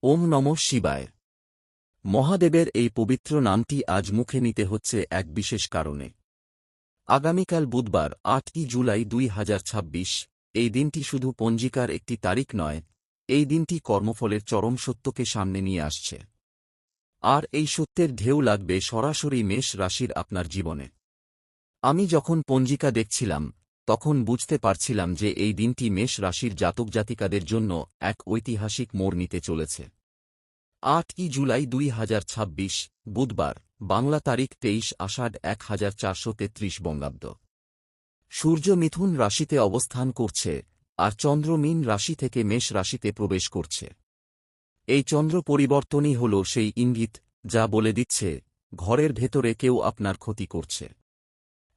ওম নমঃ শিবায়। মহাদেবের এই পবিত্র নামটি আজ মুখে নিতে হচ্ছে এক বিশেষ কারণে। আগামীকাল বুধবার ৮ই জুলাই ২০২৬, এই দিনটি শুধু পঞ্জিকার একটি তারিখ নয়, এই দিনটি কর্মফলের চরম সত্যকে সামনে নিয়ে আসছে। আর এই সত্যের ঢেউ লাগবে সরাসরি মেষ রাশির আপনার জীবনে। আমি যখন পঞ্জিকা দেখছিলাম, তখন বুঝতে পারছিলাম যে এই দিনটি মেষ রাশির জাতক জাতিকাদের জন্য এক ঐতিহাসিক মোড় নিতে চলেছে। ৮ই জুলাই ২০২৬, বুধবার, বাংলা তারিখ ২৩ আষাঢ় ১৪৩৩ বঙ্গাব্দ। সূর্য মিথুন রাশিতে অবস্থান করছে, আর চন্দ্র মীন রাশি থেকে মেষ রাশিতে প্রবেশ করছে। এই চন্দ্র পরিবর্তনই হল সেই ইঙ্গিত যা বলে দিচ্ছে ঘরের ভেতরে কেউ আপনার ক্ষতি করছে।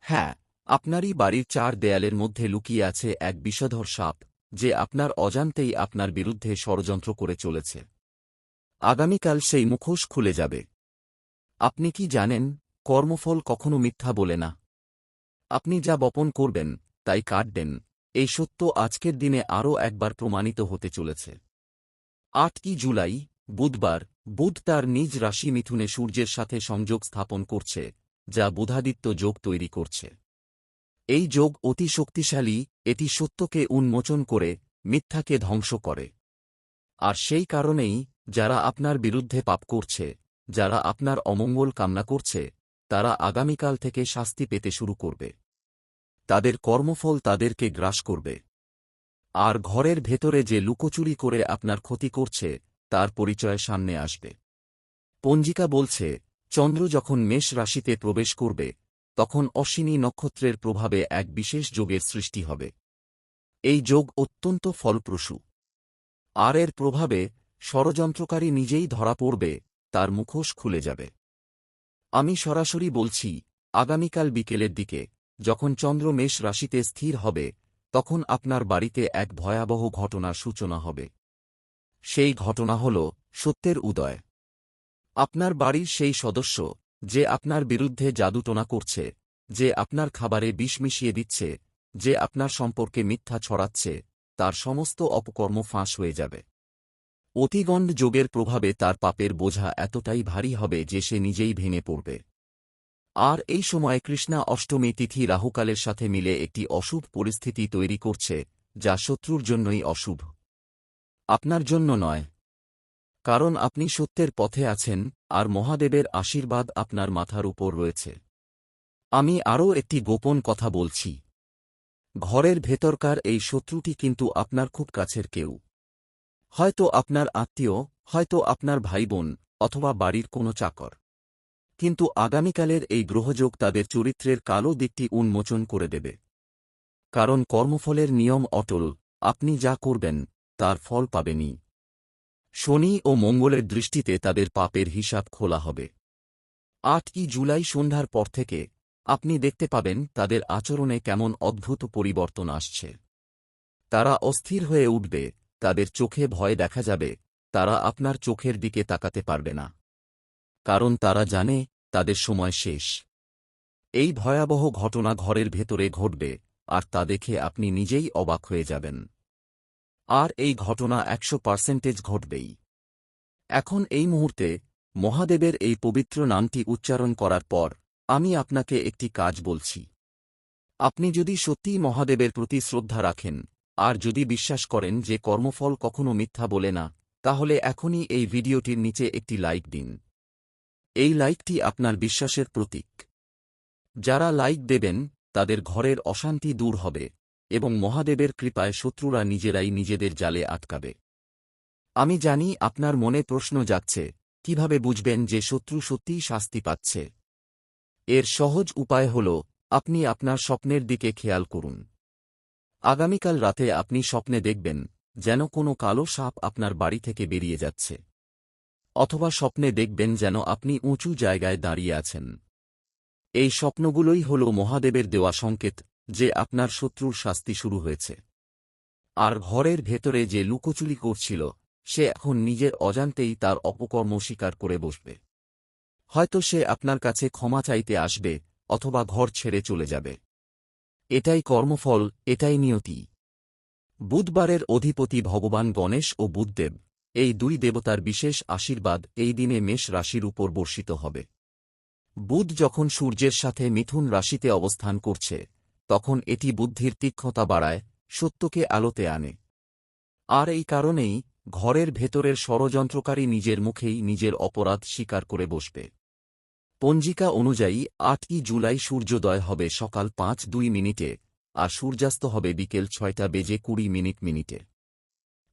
হ্যাঁ, আপনারই বাড়ির চার দেয়ালের মধ্যে লুকিয়ে আছে এক বিষধর সাপ, যে আপনার অজান্তেই আপনার বিরুদ্ধে ষড়যন্ত্র করে চলেছে। আগামীকাল সেই মুখোশ খুলে যাবে। আপনি কি জানেন, কর্মফল কখনো মিথ্যা বলে না। আপনি যা বপন করবেন তাই কাটবেন, এই সত্য আজকের দিনে আরও একবার প্রমাণিত হতে চলেছে। ৮ই জুলাই, বুধবার, বুধ তার নিজ রাশি মিথুনে সূর্যের সাথে সংযোগ স্থাপন করছে, যা বুধাদিত্য যোগ তৈরি করছে। এই যোগ অতি শক্তিশালী, এটি সত্যকে উন্মোচন করে মিথ্যাকে ধ্বংস করে। আর সেই কারণেই যারা আপনার বিরুদ্ধে পাপ করছে, যারা আপনার অমঙ্গল কামনা করছে, তারা আগামীকাল থেকে শাস্তি পেতে শুরু করবে। তাদের কর্মফল তাদেরকে গ্রাস করবে। আর ঘরের ভেতরে যে লুকোচুরি করে আপনার ক্ষতি করছে, তার পরিচয় সামনে আসবে। পঞ্জিকা বলছে, চন্দ্র যখন মেষ রাশিতে প্রবেশ করবে, তখন অশ্বিনী নক্ষত্রের প্রভাবে এক বিশেষ যোগের সৃষ্টি হবে। এই যোগ অত্যন্ত ফলপ্রসূ। আর এর প্রভাবে ষড়যন্ত্রকারী নিজেই ধরা পড়বে, তার মুখোশ খুলে যাবে। আমি সরাসরি বলছি, আগামীকাল বিকেলের দিকে, যখন চন্দ্র মেষ রাশিতে স্থির হবে, তখন আপনার বাড়িতে এক ভয়াবহ ঘটনার সূচনা হবে। সেই ঘটনা হল সত্যের উদয়। আপনার বাড়ির সেই সদস্য, যে আপনার বিরুদ্ধে জাদুটোনা করছে, যে আপনার খাবারে বিষ মিশিয়ে দিচ্ছে, যে আপনার সম্পর্কে মিথ্যা ছড়াচ্ছে, তার সমস্ত অপকর্ম ফাঁস হয়ে যাবে। অতিগণ্ড যোগের প্রভাবে তার পাপের বোঝা এতটাই ভারী হবে যে সে নিজেই ভেঙে পড়বে। আর এই সময় কৃষ্ণা অষ্টমী তিথি রাহুকালের সাথে মিলে একটি অশুভ পরিস্থিতি তৈরি করছে, যা শত্রুর জন্যই অশুভ, আপনার জন্য নয়। কারণ আপনি সত্যের পথে আছেন, আর মহাদেবের আশীর্বাদ আপনার মাথার উপর রয়েছে। আমি আরও একটি গোপন কথা বলছি। ঘরের ভেতরকার এই শত্রুটি কিন্তু আপনার খুব কাছের কেউ। হয়তো আপনার আত্মীয়, হয়তো আপনার ভাইবোন, অথবা বাড়ির কোনো চাকর। কিন্তু আগামীকালের এই গ্রহযোগ তাদের চরিত্রের কালো দিকটি উন্মোচন করে দেবে। কারণ কর্মফলের নিয়ম অটল, আপনি যা করবেন তার ফল পাবেনই। শনি ও মঙ্গলের দৃষ্টিতে তাদের পাপের হিসাব খোলা হবে। ৮ই জুলাই সন্ধ্যার পর থেকে আপনি দেখতে পাবেন তাদের আচরণে কেমন অদ্ভুত পরিবর্তন আসছে। তারা অস্থির হয়ে উঠবে, তাদের চোখে ভয় দেখা যাবে, তারা আপনার চোখের দিকে তাকাতে পারবে না। কারণ তারা জানে তাদের সময় শেষ। এই ভয়াবহ ঘটনা ঘরের ভেতরে ঘটবে, আর তা দেখে আপনি নিজেই অবাক হয়ে যাবেন। আর এই ঘটনা ১০০% ঘটবেই। এখন এই মুহূর্তে মহাদেবের এই পবিত্র নামটি উচ্চারণ করার পর আমি আপনাকে একটি কাজ বলছি। আপনি যদি সত্যিই মহাদেবের প্রতি শ্রদ্ধা রাখেন, আর যদি বিশ্বাস করেন যে কর্মফল কখনো মিথ্যা বলে না, তাহলে এখনই এই ভিডিওটির নিচে একটি লাইক দিন। এই লাইকটি আপনার বিশ্বাসের প্রতীক। যারা লাইক দেবেন তাদের ঘরের অশান্তি দূর হবে, এবং মহাদেবের কৃপায় শত্রুরা নিজেরাই নিজেদের জালে আটকাবে। আমি জানি আপনার মনে প্রশ্ন জাগছে, কিভাবে বুঝবেন যে শত্রু সত্যিই শাস্তি পাচ্ছে। এর সহজ উপায় হল, আপনি আপনার স্বপ্নের দিকে খেয়াল করুন। আগামীকাল রাতে আপনি স্বপ্নে দেখবেন যেন কোনো কালো সাপ আপনার বাড়ি থেকে বেরিয়ে যাচ্ছে। অথবা স্বপ্নে দেখবেন যেন আপনি উঁচু জায়গায় দাঁড়িয়ে আছেন। এই স্বপ্নগুলোই হল মহাদেবের দেওয়া সংকেত যে আপনার শত্রুর শাস্তি শুরু হয়েছে। আর ঘরের ভেতরে যে লুকোচুরি করছিল, সে এখন নিজের অজান্তেই তার অপকর্ম স্বীকার করে বসবে। হয়তো সে আপনার কাছে ক্ষমা চাইতে আসবে, অথবা ঘর ছেড়ে চলে যাবে। এটাই কর্মফল, এটাই নিয়তি। বুধবারের অধিপতি ভগবান গণেশ ও বুধদেব, এই দুই দেবতার বিশেষ আশীর্বাদ এই দিনে মেষ রাশির উপর বর্ষিত হবে। বুধ যখন সূর্যের সাথে মিথুন রাশিতে অবস্থান করছে, তখন এটি বুদ্ধির তীক্ষ্ণতা বাড়ায়, সত্যকে আলোতে আনে। আর এই কারণেই ঘরের ভেতরের ষড়যন্ত্রকারী নিজের মুখেই নিজের অপরাধ স্বীকার করে বসবে। পঞ্জিকা অনুযায়ী ৮ই জুলাই সূর্যোদয় হবে সকাল ৫:২ আর সূর্যাস্ত হবে বিকেল ৬:২০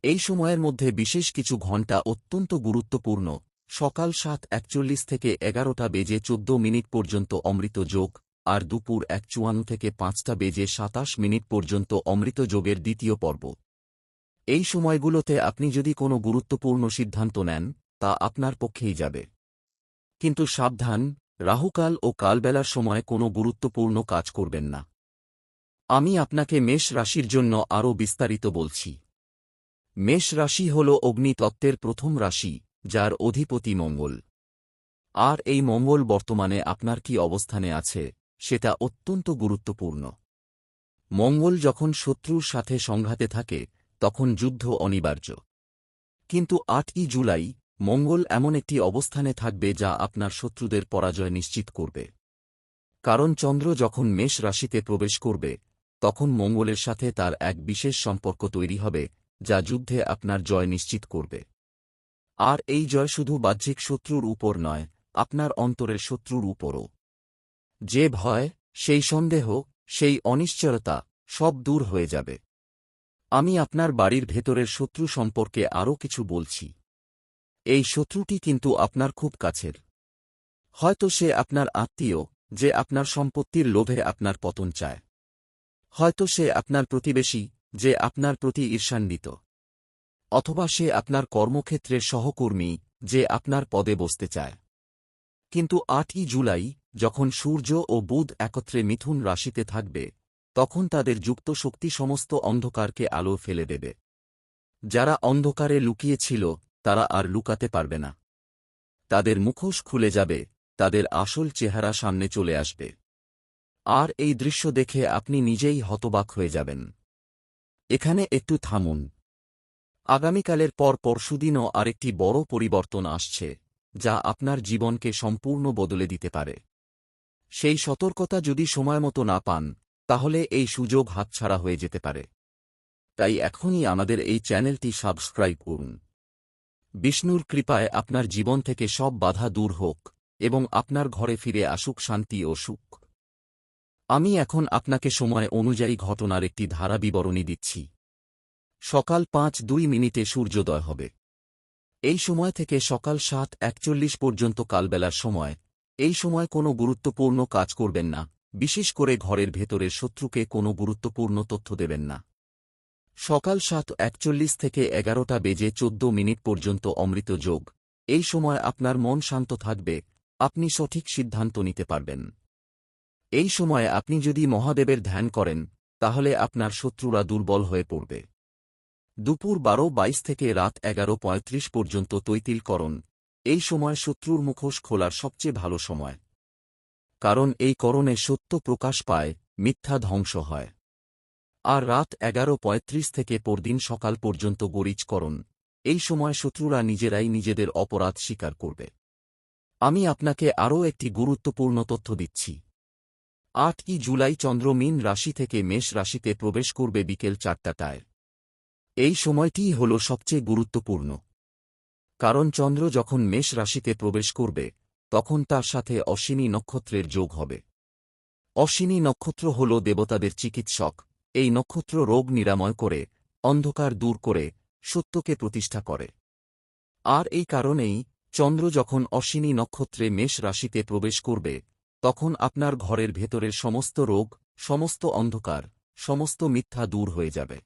এই সময়ের মধ্যে বিশেষ কিছু ঘণ্টা অত্যন্ত গুরুত্বপূর্ণ। সকাল ৭:৪১ থেকে ১১:১৪ পর্যন্ত অমৃত যোগ, আর দুপুর ১:৫৪ থেকে ৫:২৭ পর্যন্ত অমৃত যোগের দ্বিতীয় পর্ব। এই সময়গুলোতে আপনি যদি কোনো গুরুত্বপূর্ণ সিদ্ধান্ত নেন, তা আপনার পক্ষেই যাবে। কিন্তু সাবধান, রাহুকাল ও কালবেলার সময় কোনো গুরুত্বপূর্ণ কাজ করবেন না। আমি আপনাকে মেষ রাশির জন্য আরও বিস্তারিত বলছি। মেষ রাশি হল অগ্নিতত্ত্বের প্রথম রাশি, যার অধিপতি মঙ্গল। আর এই মঙ্গল বর্তমানে আপনার কি অবস্থানে আছে, সেটা অত্যন্ত গুরুত্বপূর্ণ। মঙ্গল যখন শত্রুর সাথে সংঘাতে থাকে, তখন যুদ্ধ অনিবার্য। কিন্তু ৮ই জুলাই মঙ্গল এমন একটি অবস্থানে থাকবে যা আপনার শত্রুদের পরাজয় নিশ্চিত করবে। কারণ চন্দ্র যখন মেষ রাশিতে প্রবেশ করবে, তখন মঙ্গলের সাথে তার এক বিশেষ সম্পর্ক তৈরি হবে, যা যুদ্ধে আপনার জয় নিশ্চিত করবে। আর এই জয় শুধু বাহ্যিক শত্রুর উপর নয়, আপনার অন্তরের শত্রুর উপরও। যে ভয়, সেই সন্দেহ, সেই অনিশ্চয়তা, সব দূর হয়ে যাবে। আমি আপনার বাড়ির ভেতরের শত্রু সম্পর্কে আরও কিছু বলছি। এই শত্রুটি কিন্তু আপনার খুব কাছের। হয়তো সে আপনার আত্মীয়, যে আপনার সম্পত্তির লোভে আপনার পতন চায়। হয়তো সে আপনার প্রতিবেশী, যে আপনার প্রতি ঈর্ষান্বিত। অথবা সে আপনার কর্মক্ষেত্রের সহকর্মী, যে আপনার পদে বসতে চায়। কিন্তু ৮ই জুলাই যখন সূর্য ও বুধ একত্রে মিথুন রাশিতে থাকবে, তখন তাদের যুক্ত শক্তি সমস্ত অন্ধকারকে আলো ফেলে দেবে। যারা অন্ধকারে লুকিয়েছিল, তারা আর লুকাতে পারবে না। তাদের মুখোশ খুলে যাবে, তাদের আসল চেহারা সামনে চলে আসবে। আর এই দৃশ্য দেখে আপনি নিজেই হতবাক হয়ে যাবেন। এখানে একটু থামুন। আগামীকালের পর পরশুদিনও আরেকটি বড় পরিবর্তন আসছে, যা আপনার জীবনকে সম্পূর্ণ বদলে দিতে পারে। সেই সতর্কতা যদি সময়মতো না পান, তাহলে এই সুযোগ হাতছাড়া হয়ে যেতে পারে। তাই এখনই আমাদের এই চ্যানেলটি সাবস্ক্রাইব করুন। বিষ্ণুর কৃপায় আপনার জীবন থেকে সব বাধা দূর হোক, এবং আপনার ঘরে ফিরে আসুক শান্তি ও সুখ। আমি এখন আপনাকে সময় অনুযায়ী ঘটনার একটি ধারা বিবরণী দিচ্ছি। সকাল ৫:২ সূর্যোদয় হবে। এই সময় থেকে সকাল ৭:৪১ পর্যন্ত কালবেলার সময়। এই সময় কোনো গুরুত্বপূর্ণ কাজ করবেন না, বিশেষ করে ঘরের ভেতরের শত্রুকে কোনো গুরুত্বপূর্ণ তথ্য দেবেন না। সকাল ৭:৪১ থেকে ১১:১৪ পর্যন্ত অমৃত যোগ। এই সময় আপনার মন শান্ত থাকবে, আপনি সঠিক সিদ্ধান্ত নিতে পারবেন। এই সময়ে আপনি যদি মহাদেবের ধ্যান করেন, তাহলে আপনার শত্রুরা দুর্বল হয়ে পড়বে। দুপুর ১২:২২ থেকে রাত ১১:৩৫ পর্যন্ত তৈতিলকরণ। এই সময় শত্রুর মুখোশ খোলার সবচেয়ে ভালো সময়। কারণ এই করণে সত্য প্রকাশ পায়, মিথ্যা ধ্বংস হয়। আর রাত ১১:৩৫ থেকে পরদিন সকাল পর্যন্ত গরিচকরণ। এই সময় শত্রুরা নিজেরাই নিজেদের অপরাধ স্বীকার করবে। আমি আপনাকে আরও একটি গুরুত্বপূর্ণ তথ্য দিচ্ছি। ৮ই জুলাই চন্দ্র মীন রাশি থেকে মেষ রাশিতে প্রবেশ করবে বিকেল ৪টায়। এই সময়টিই হল সবচেয়ে গুরুত্বপূর্ণ। কারণ চন্দ্র যখন মেষ রাশিতে প্রবেশ করবে, তখন তার সাথে অশ্বিনী নক্ষত্রের যোগ হবে। অশ্বিনী নক্ষত্র হল দেবতাদের চিকিৎসক। এই নক্ষত্র রোগ নিরাময় করে, অন্ধকার দূর করে, সত্যকে প্রতিষ্ঠা করে। আর এই কারণেই চন্দ্র যখন অশ্বিনী নক্ষত্রে মেষ রাশিতে প্রবেশ করবে, তখন আপনার ঘরের ভেতরের সমস্ত রোগ, সমস্ত অন্ধকার, সমস্ত মিথ্যা দূর হয়ে যাবে।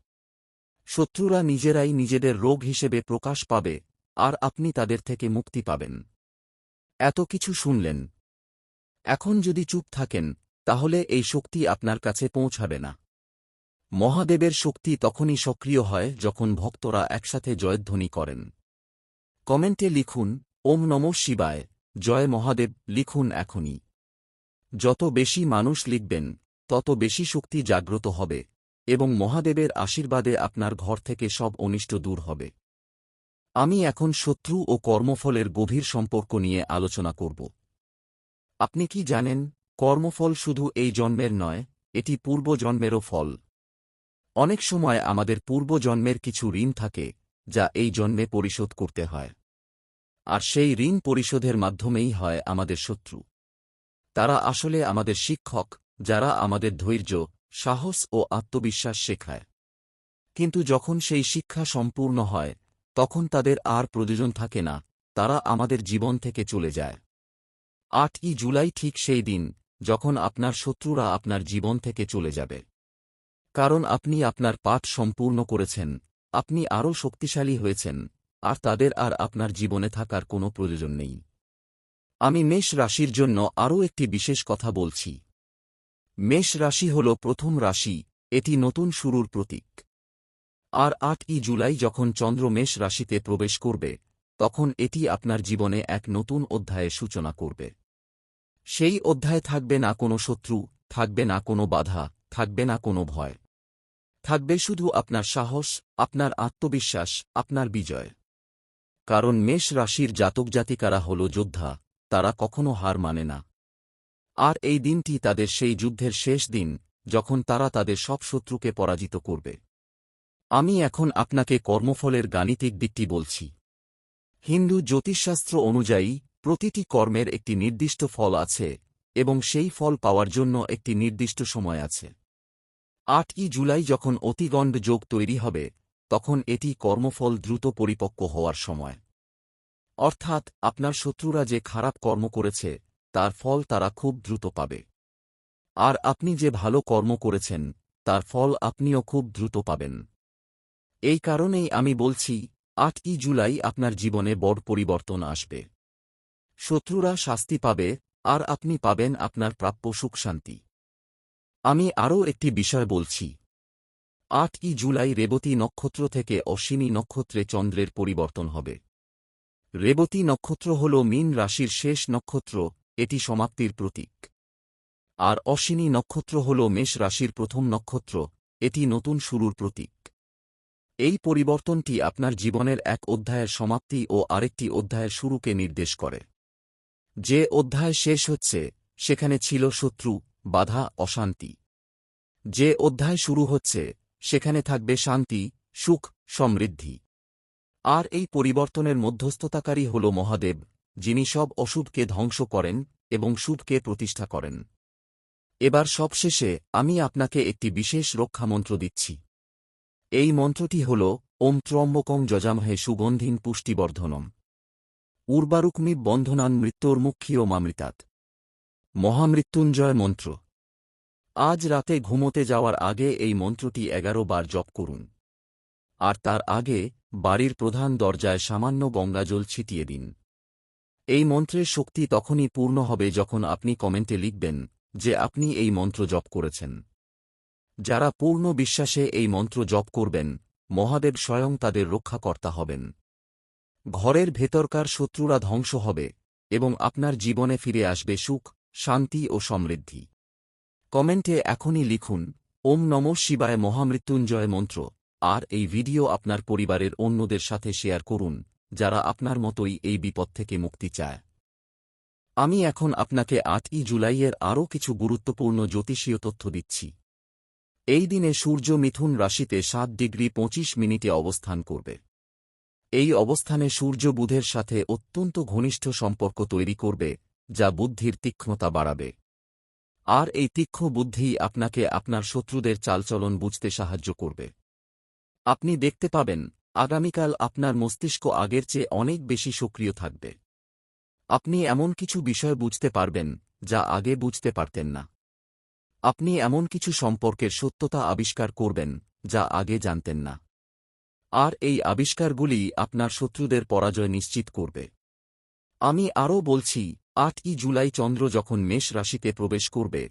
শত্রুরা নিজেরাই নিজেদের রোগ হিসেবে প্রকাশ পাবে, আর আপনি তাদের থেকে মুক্তি পাবেন। এত কিছু শুনলেন। এখন যদি চুপ থাকেন, তাহলে এই শক্তি আপনার কাছে পৌঁছাবে না। মহাদেবের শক্তি তখনই সক্রিয় হয় যখন ভক্তরা একসাথে জয়ধ্বনি করেন। কমেন্টে লিখুন, ওম নমঃ শিবায়, জয় মহাদেব লিখুন এখনই। যত বেশি মানুষ লিখবেন, তত বেশি শক্তি জাগ্রত হবে, এবং মহাদেবের আশীর্বাদে আপনার ঘর থেকে সব অনিষ্ট দূর হবে। আমি এখন শত্রু ও কর্মফলের গভীর সম্পর্ক নিয়ে আলোচনা করব। আপনি কি জানেন, কর্মফল শুধু এই জন্মের নয়, এটি পূর্বজন্মেরও ফল। অনেক সময় আমাদের পূর্বজন্মের কিছু ঋণ থাকে, যা এই জন্মে পরিশোধ করতে হয়। আর সেই ঋণ পরিশোধের মাধ্যমেই হয় আমাদের শত্রু। তারা আসলে আমাদের শিক্ষক, যারা আমাদের ধৈর্য, সাহস ও আত্মবিশ্বাস শেখায়। কিন্তু যখন সেই শিক্ষা সম্পূর্ণ হয়, তখন তাদের আর প্রয়োজন থাকে না, তারা আমাদের জীবন থেকে চলে যায়। ৮ই জুলাই ঠিক সেই দিন, যখন আপনার শত্রুরা আপনার জীবন থেকে চলে যাবে। কারণ আপনি আপনার পাঠ সম্পূর্ণ করেছেন, আপনি আরও শক্তিশালী হয়েছেন, আর তাদের আর আপনার জীবনে থাকার কোনো প্রয়োজন নেই। আমি মেষ রাশির জন্য আরও একটি বিশেষ কথা বলছি। মেষ রাশি হল প্রথম রাশি, এটি নতুন শুরুর প্রতীক। আর ৮ই জুলাই যখন চন্দ্র মেষ রাশিতে প্রবেশ করবে, তখন এটি আপনার জীবনে এক নতুন অধ্যায়ের সূচনা করবে। সেই অধ্যায়ে থাকবে না কোনো শত্রু, থাকবে না কোনো বাধা, থাকবে না কোনো ভয়। থাকবে শুধু আপনার সাহস, আপনার আত্মবিশ্বাস, আপনার বিজয়। কারণ মেষ রাশির জাতক জাতিকারা হল যোদ্ধা, তারা কখনো হার মানে না। আর এই দিনটি তাদের সেই যুদ্ধের শেষ দিন, যখন তারা তাদের সব শত্রুকে পরাজিত করবে। আমি এখন আপনাকে কর্মফলের গাণিতিক দিকটি বলছি। হিন্দু জ্যোতিষশাস্ত্র অনুযায়ী প্রতিটি কর্মের একটি নির্দিষ্ট ফল আছে, এবং সেই ফল পাওয়ার জন্য একটি নির্দিষ্ট সময় আছে। ৮ই জুলাই যখন অতিগণ্ড যোগ তৈরি হবে, তখন এটি কর্মফল দ্রুত পরিপক্ব হওয়ার সময়। অর্থাৎ আপনার শত্রুরা যে খারাপ কর্ম করেছে, তার ফল তারা খুব দ্রুত পাবে। আর আপনি যে ভালো কর্ম করেছেন, তার ফল আপনিও খুব দ্রুত পাবেন। এই কারণেই আমি বলছি, ৮ই জুলাই আপনার জীবনে বড় পরিবর্তন আসবে। শত্রুরা শাস্তি পাবে, আর আপনি পাবেন আপনার প্রাপ্য সুখ শান্তি। আমি আরও একটি বিষয় বলছি। ৮ই জুলাই রেবতী নক্ষত্র থেকে অশ্বিনী নক্ষত্রে চন্দ্রের পরিবর্তন হবে। রেবতী নক্ষত্র হল মীন রাশির শেষ নক্ষত্র, এটি সমাপ্তির প্রতীক। আর অশ্বিনী নক্ষত্র হল মেষ রাশির প্রথম নক্ষত্র, এটি নতুন শুরুর প্রতীক। এই পরিবর্তনটি আপনার জীবনের এক অধ্যায়ের সমাপ্তি ও আরেকটি অধ্যায়ের শুরুকে নির্দেশ করে। যে অধ্যায় শেষ হচ্ছে, সেখানে ছিল শত্রু, বাধা, অশান্তি। যে অধ্যায় শুরু হচ্ছে, সেখানে থাকবে শান্তি, সুখ, সমৃদ্ধি। আর এই পরিবর্তনের মধ্যস্থতাকারী হল মহাদেব, যিনি সব অশুভকে ধ্বংস করেন এবং শুভকে প্রতিষ্ঠা করেন। এবার সবশেষে আমি আপনাকে একটি বিশেষ রক্ষামন্ত্র দিচ্ছি। এই মন্ত্রটি হল ওম ত্র্যম্বকং যজামহে সুগন্ধিং পুষ্টিবর্ধনম উর্বারুকমিব বন্ধনান মৃত্যুর্মুক্ষীয় মামৃতাৎ। মহামৃত্যুঞ্জয় মন্ত্র। আজ রাতে ঘুমোতে যাওয়ার আগে এই মন্ত্রটি ১১ বার জপ করুন। আর তার আগে বাড়ির প্রধান দরজায় সামান্য গঙ্গাজল ছিটিয়ে দিন। এই মন্ত্রের শক্তি তখনই পূর্ণ হবে যখন আপনি কমেন্টে লিখবেন যে আপনি এই মন্ত্র জপ করেছেন। যারা পূর্ণ বিশ্বাসে এই মন্ত্র জপ করবেন, মহাদেব স্বয়ং তাদের রক্ষাকর্তা হবেন। ঘরের ভেতরকার শত্রুরা ধ্বংস হবে, এবং আপনার জীবনে ফিরে আসবে সুখ, শান্তি ও সমৃদ্ধি। কমেন্টে এখনই লিখুন ওম নমঃ শিবায় মহামৃত্যুঞ্জয় মন্ত্র, আর এই ভিডিও আপনার পরিবারের অন্যদের সাথে শেয়ার করুন, যারা আপনার মতোই এই বিপদ থেকে মুক্তি চায়। আমি এখন আপনাকে ৮ই জুলাইয়ের আরও কিছু গুরুত্বপূর্ণ জ্যোতিষীয় তথ্য দিচ্ছি। এই দিনে সূর্য মিথুন রাশিতে ৭°২৫' অবস্থান করবে। এই অবস্থানে সূর্য বুধের সাথে অত্যন্ত ঘনিষ্ঠ সম্পর্ক তৈরি করবে, যা বুদ্ধির তীক্ষ্ণতা বাড়াবে। আর এই তীক্ষ্ণ বুদ্ধিই আপনাকে আপনার শত্রুদের চালচলন বুঝতে সাহায্য করবে। আপনি দেখতে পাবেন, আগামীকাল আপনার মস্তিষ্ক আগের চেয়ে অনেক বেশি সক্রিয় থাকবে। আপনি এমন কিছু বিষয় বুঝতে পারবেন, যা আগে বুঝতে পারতেন না। আপনি এমন কিছু সম্পর্কের সত্যতা আবিষ্কার করবেন, যা আগে জানতেন না। আর এই আবিষ্কারগুলি আপনার শত্রুদের পরাজয় নিশ্চিত করবে। আমি আরও বলছি, ৮ই জুলাই চন্দ্র যখন মেষ রাশিতে প্রবেশ করবে,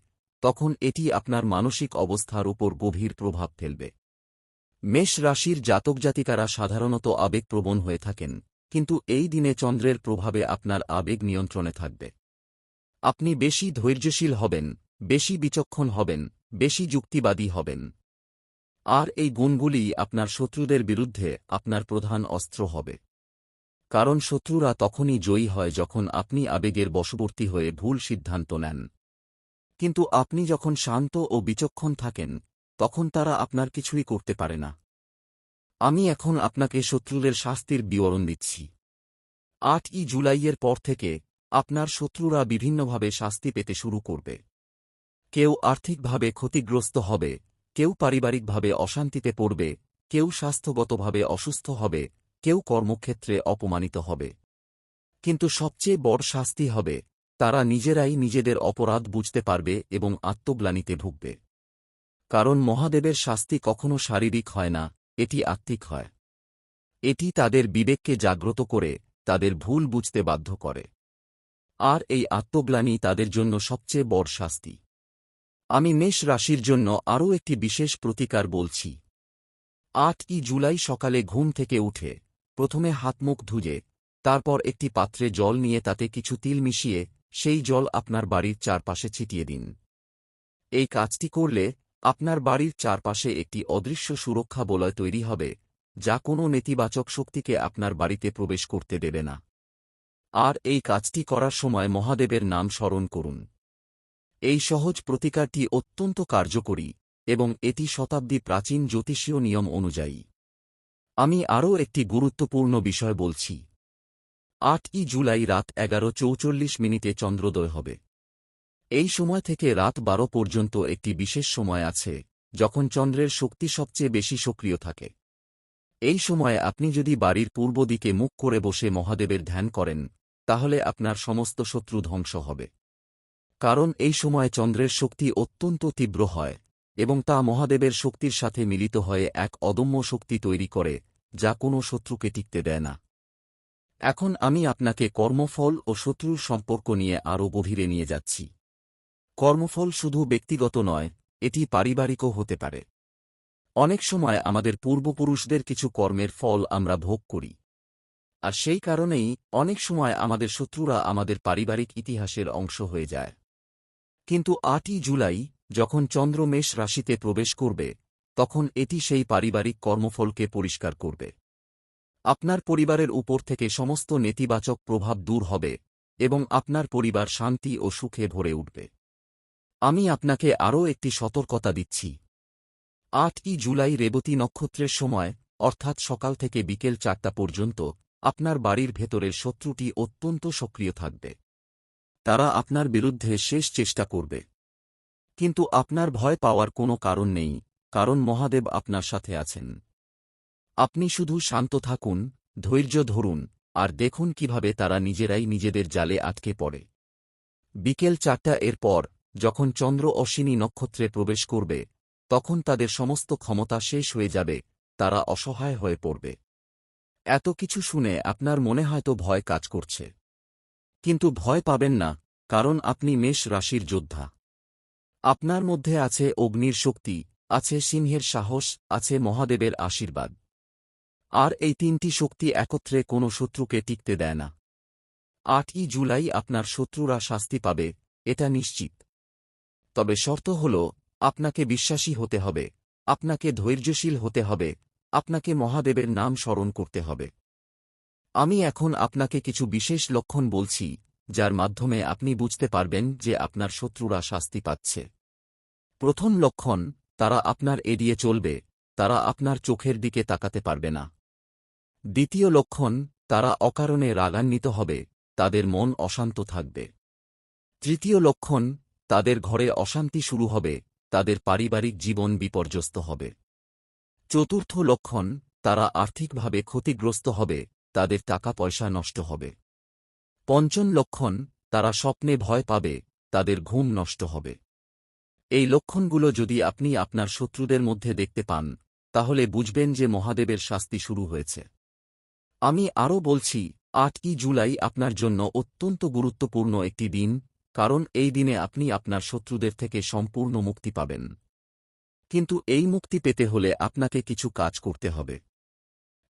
তখন এটি আপনার মানসিক অবস্থার উপর গভীর প্রভাব ফেলবে। মেষ রাশির জাতক জাতিকারা সাধারণত আবেগপ্রবণ হয়ে থাকেন, কিন্তু এই দিনে চন্দ্রের প্রভাবে আপনার আবেগ নিয়ন্ত্রণে থাকবে। আপনি বেশি ধৈর্যশীল হবেন, বেশি বিচক্ষণ হবেন, বেশি যুক্তিবাদী হবেন। আর এই গুণগুলি আপনার শত্রুদের বিরুদ্ধে আপনার প্রধান অস্ত্র হবে। কারণ শত্রুরা তখনই জয়ী হয় যখন আপনি আবেগের বশবর্তী হয়ে ভুল সিদ্ধান্ত নেন। কিন্তু আপনি যখন শান্ত ও বিচক্ষণ থাকেন, তখন তারা আপনার কিছুই করতে পারে না। আমি এখন আপনাকে শত্রুদের শাস্তির বিবরণ দিচ্ছি। 8ই জুলাইয়ের পর থেকে আপনার শত্রুরা বিভিন্নভাবে শাস্তি পেতে শুরু করবে। কেউ আর্থিকভাবে ক্ষতিগ্রস্ত হবে, কেউ পারিবারিকভাবে অশান্তিতে পড়বে, কেউ স্বাস্থ্যগতভাবে অসুস্থ হবে, কেউ কর্মক্ষেত্রে অপমানিত হবে। কিন্তু সবচেয়ে বড় শাস্তি হবে, তারা নিজেরাই নিজেদের অপরাধ বুঝতে পারবে এবং আত্মগ্লানিতে ভুগবে। কারণ মহাদেবের শাস্তি কখনো শারীরিক হয় না, এটি আত্মিক হয়। এটি তাদের বিবেককে জাগ্রত করে তাদের ভুল বুঝতে বাধ্য করে। আর এই আত্মগ্লানি তাদের জন্য সবচেয়ে বড় শাস্তি। আমি মেষ রাশির জন্য আরও একটি বিশেষ প্রতিকার বলছি। 8ই জুলাই সকালে ঘুম থেকে উঠে প্রথমে হাতমুখ ধুয়ে, তারপর একটি পাত্রে জল নিয়ে তাতে কিছু তিল মিশিয়ে সেই জল আপনার বাড়ির চারপাশে ছিটিয়ে দিন। এই কাজটি করলে আপনার বাড়ির চারপাশে একটি অদৃশ্য সুরক্ষা বলয় তৈরি হবে, যা কোনো নেতিবাচক শক্তিকে আপনার বাড়িতে প্রবেশ করতে দেবে না। আর এই কাজটি করার সময় মহাদেবের নাম স্মরণ করুন। এই সহজ প্রতিকারটি অত্যন্ত কার্যকরী এবং এটি শতাব্দী প্রাচীন জ্যোতিষীয় নিয়ম অনুযায়ী। আমি আরও একটি গুরুত্বপূর্ণ বিষয় বলছি। 8ই জুলাই রাত 11:44 চন্দ্রোদয় হবে। এই সময় থেকে রাত 12 পর্যন্ত একটি বিশেষ সময় আছে, যখন চন্দ্রের শক্তি সবচেয়ে বেশি সক্রিয় থাকে। এই সময়ে আপনি যদি বাড়ির পূর্ব দিকে মুখ করে বসে মহাদেবের ধ্যান করেন, তাহলে আপনার সমস্ত শত্রু ধ্বংস হবে। কারণ এই সময় চন্দ্রের শক্তি অত্যন্ত তীব্র হয় এবং তা মহাদেবের শক্তির সাথে মিলিত হয়ে এক অদম্য শক্তি তৈরি করে, যা কোনো শত্রুকে টিকতে দেয় না। এখন আমি আপনাকে কর্মফল ও শত্রুর সম্পর্ক নিয়ে আরও গভীরে নিয়ে যাচ্ছি। কর্মফল শুধু ব্যক্তিগত নয়, এটি পারিবারিকও হতে পারে। অনেক সময় আমাদের পূর্বপুরুষদের কিছু কর্মের ফল আমরা ভোগ করি। আর সেই কারণেই অনেক সময় আমাদের শত্রুরা আমাদের পারিবারিক ইতিহাসের অংশ হয়ে যায়। কিন্তু 8ই জুলাই যখন চন্দ্র মেষ রাশিতে প্রবেশ করবে, তখন এটি সেই পারিবারিক কর্মফলকে পরিষ্কার করবে। আপনার পরিবারের উপর থেকে সমস্ত নেতিবাচক প্রভাব দূর হবে এবং আপনার পরিবার শান্তি ও সুখে ভরে উঠবে। আমি আপনাকে আরও একটি সতর্কতা দিচ্ছি। 8ই জুলাই রেবতী নক্ষত্রের সময়, অর্থাৎ সকাল থেকে বিকেল 4টা পর্যন্ত, আপনার বাড়ির ভেতরের শত্রুটি অত্যন্ত সক্রিয় থাকবে। তারা আপনার বিরুদ্ধে শেষ চেষ্টা করবে। কিন্তু আপনার ভয় পাওয়ার কোনো কারণ নেই, কারণ মহাদেব আপনার সাথে আছেন। আপনি শুধু শান্ত থাকুন, ধৈর্য ধরুন, আর দেখুন কিভাবে তারা নিজেরাই নিজেদের জালে আটকে পড়ে। বিকেল 4টা এর পর, যখন চন্দ্র অশ্বিনী নক্ষত্রে প্রবেশ করবে, তখন তাদের সমস্ত ক্ষমতা শেষ হয়ে যাবে, তারা অসহায় হয়ে পড়বে। এত কিছু শুনে আপনার মনে হয়তো ভয় কাজ করছে। কিন্তু ভয় পাবেন না, কারণ আপনি মেষ রাশির যোদ্ধা। আপনার মধ্যে আছে অগ্নির শক্তি, আছে সিংহের সাহস, আছে মহাদেবের আশীর্বাদ। আর এই তিনটি শক্তি একত্রে কোনো শত্রুকে টিকতে দেয় না। 8ই জুলাই আপনার শত্রুরা শাস্তি পাবে, এটা নিশ্চিত। তবে শর্ত হল, আপনাকে বিশ্বাসী হতে হবে, আপনাকে ধৈর্যশীল হতে হবে, আপনাকে মহাদেবের নাম স্মরণ করতে হবে। আমি এখন আপনাকে কিছু বিশেষ লক্ষণ বলছি, যার মাধ্যমে আপনি বুঝতে পারবেন যে আপনার শত্রুরা শাস্তি পাচ্ছে। প্রথম লক্ষণ, তারা আপনার এড়িয়ে চলবে, তারা আপনার চোখের দিকে তাকাতে পারবে না। দ্বিতীয় লক্ষণ, তারা অকারণে রাগান্বিত হবে, তাদের মন অশান্ত থাকবে। তৃতীয় লক্ষণ, তাদের ঘরে অশান্তি শুরু হবে, তাদের পারিবারিক জীবন বিপর্যস্ত হবে। চতুর্থ লক্ষণ, তারা আর্থিকভাবে ক্ষতিগ্রস্ত হবে, তাদের টাকা পয়সা নষ্ট হবে। পঞ্চম লক্ষণ, তারা স্বপ্নে ভয় পাবে, তাদের ঘুম নষ্ট হবে। এই লক্ষণগুলো যদি আপনি আপনার শত্রুদের মধ্যে দেখতে পান, তাহলে বুঝবেন যে মহাদেবের শাস্তি শুরু হয়েছে। আমি আরও বলছি, 8ই জুলাই আপনার জন্য অত্যন্ত গুরুত্বপূর্ণ একটি দিন, কারণ এই দিনে আপনি আপনার শত্রুদের থেকে সম্পূর্ণ মুক্তি পাবেন। কিন্তু এই মুক্তি পেতে হলে আপনাকে কিছু কাজ করতে হবে।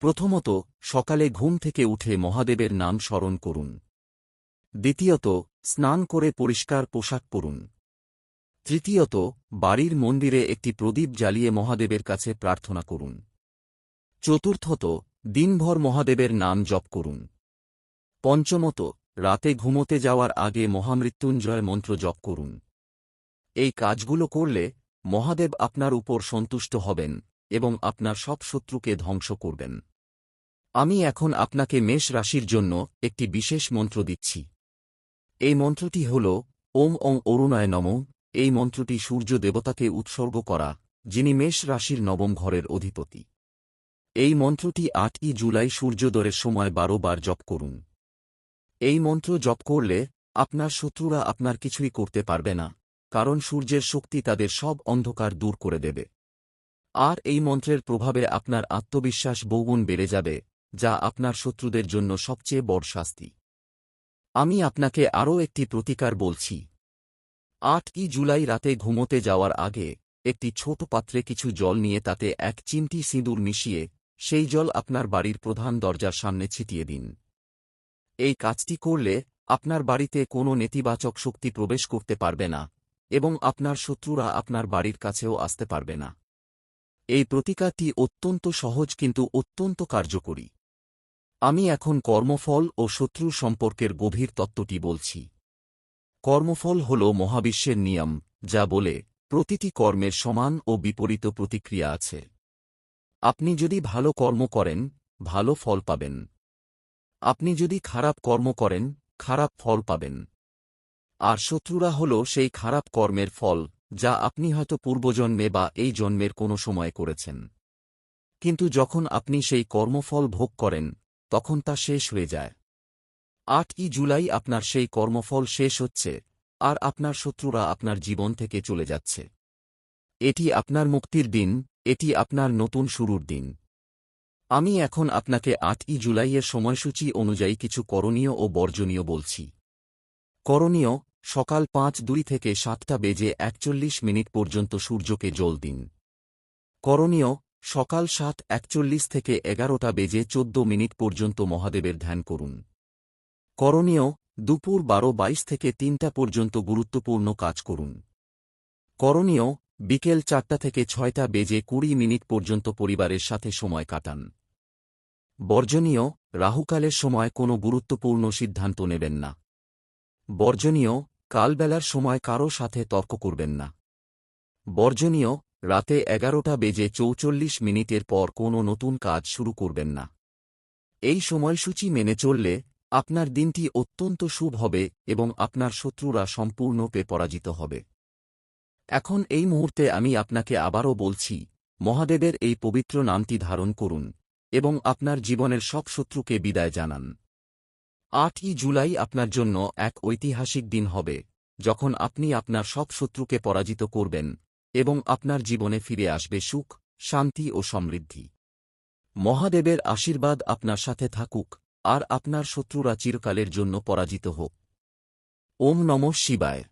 প্রথমত, সকালে ঘুম থেকে উঠে মহাদেবের নাম স্মরণ করুন। দ্বিতীয়ত, স্নান করে পরিষ্কার পোশাক পরুন। তৃতীয়ত, বাড়ির মন্দিরে একটি প্রদীপ জ্বালিয়ে মহাদেবের কাছে প্রার্থনা করুন। চতুর্থত, দিনভর মহাদেবের নাম জপ করুন। পঞ্চমত, রাতে ঘুমোতে যাওয়ার আগে মহামৃত্যুঞ্জয় মন্ত্র জপ করুন। এই কাজগুলো করলে মহাদেব আপনার উপর সন্তুষ্ট হবেন এবং আপনার সব শত্রুকে ধ্বংস করবেন। আমি এখন আপনাকে মেষ রাশির জন্য একটি বিশেষ মন্ত্র দিচ্ছি। এই মন্ত্রটি হল ওম ওং অরুণায় নমঃ। এই মন্ত্রটি সূর্য দেবতাকে উৎসর্গ করা, যিনি মেষ রাশির নবম ঘরের অধিপতি। এই মন্ত্রটি ৮ই জুলাই সূর্যোদয়ের সময় ১২ বার জপ করুন। এই মন্ত্র জপ করলে আপনার শত্রুরা আপনার কিছুই করতে পারবে না, কারণ সূর্যের শক্তি তাদের সব অন্ধকার দূর করে দেবে। আর এই মন্ত্রের প্রভাবে আপনার আত্মবিশ্বাস বহুগুণ বেড়ে যাবে, যা আপনার শত্রুদের জন্য সবচেয়ে বড় শাস্তি। আমি আপনাকে আরও একটি প্রতিকার বলছি। ৮ই জুলাই রাতে ঘুমোতে যাওয়ার আগে একটি ছোট পাত্রে কিছু জল নিয়ে তাতে ১ চিমটি সিঁদুর মিশিয়ে সেই জল আপনার বাড়ির প্রধান দরজার সামনে ছিটিয়ে দিন। এই কাজটি করলে আপনার বাড়িতে কোনো নেতিবাচক শক্তি প্রবেশ করতে পারবে না এবং আপনার শত্রুরা আপনার বাড়ির কাছেও আসতে পারবে না। এই প্রতিকারটি অত্যন্ত সহজ কিন্তু অত্যন্ত কার্যকরী। আমি এখন কর্মফল ও শত্রু সম্পর্কের গভীর তত্ত্বটি বলছি। কর্মফল হল মহাবিশ্বের নিয়ম, যা বলে প্রতিটি কর্মের সমান ও বিপরীত প্রতিক্রিয়া আছে। আপনি যদি ভালো কর্ম করেন, ভালো ফল পাবেন। আপনি যদি খারাপ কর্ম করেন, খারাপ ফল পাবেন। আর শত্রুরা হল সেই খারাপ কর্মের ফল, যা আপনি হয়তো পূর্বজন্মে বা এই জন্মের কোনো সময় করেছেন। কিন্তু যখন আপনি সেই কর্মফল ভোগ করেন, তখন তা শেষ হয়ে যায়। ৮ই জুলাই আপনার সেই কর্মফল শেষ হচ্ছে, আর আপনার শত্রুরা আপনার জীবন থেকে চলে যাচ্ছে। এটি আপনার মুক্তির দিন, এটি আপনার নতুন শুরুর দিন। আমি এখন আপনাকে ৮ই জুলাইয়ের সময়সূচি অনুযায়ী কিছু করণীয় ও বর্জনীয় বলছি। করণীয়: সকাল ৫:২ থেকে ৭:৪১ পর্যন্ত সূর্যকে জল দিন। করণীয়: সকাল ৭:৪১ থেকে ১১:১৪ পর্যন্ত মহাদেবের ধ্যান করুন। করণীয়: দুপুর ১২:২২ থেকে ৩টা পর্যন্ত গুরুত্বপূর্ণ কাজ করুন। করণীয়: বিকেল ৪টা থেকে ৬:২০ পর্যন্ত পরিবারের সাথে সময় কাটান। বর্জনীয়: রাহুকালের সময় কোনো গুরুত্বপূর্ণ সিদ্ধান্ত নেবেন না। বর্জনীয়: কালবেলার সময় কারও সাথে তর্ক করবেন না। বর্জনীয়: রাতে ১১:৪৪ পর কোনো নতুন কাজ শুরু করবেন না। এই সময়সূচি মেনে চললে আপনার দিনটি অত্যন্ত শুভ হবে এবং আপনার শত্রুরা সম্পূর্ণরূপে পরাজিত হবে। এখন এই মুহূর্তে আমি আপনাকে আবারও বলছি, মহাদেবের এই পবিত্র নামটি ধারণ করুন এবং আপনার জীবনের সব শত্রুকে বিদায় জানান। ৮ই জুলাই আপনার জন্য এক ঐতিহাসিক দিন হবে, যখন আপনি আপনার সব শত্রুকে পরাজিত করবেন এবং আপনার জীবনে ফিরে আসবে সুখ, শান্তি ও সমৃদ্ধি। মহাদেবের আশীর্বাদ আপনার সাথে থাকুক, আর আপনার শত্রুরা চিরকালের জন্য পরাজিত হোক। ওম নমঃ শিবায়।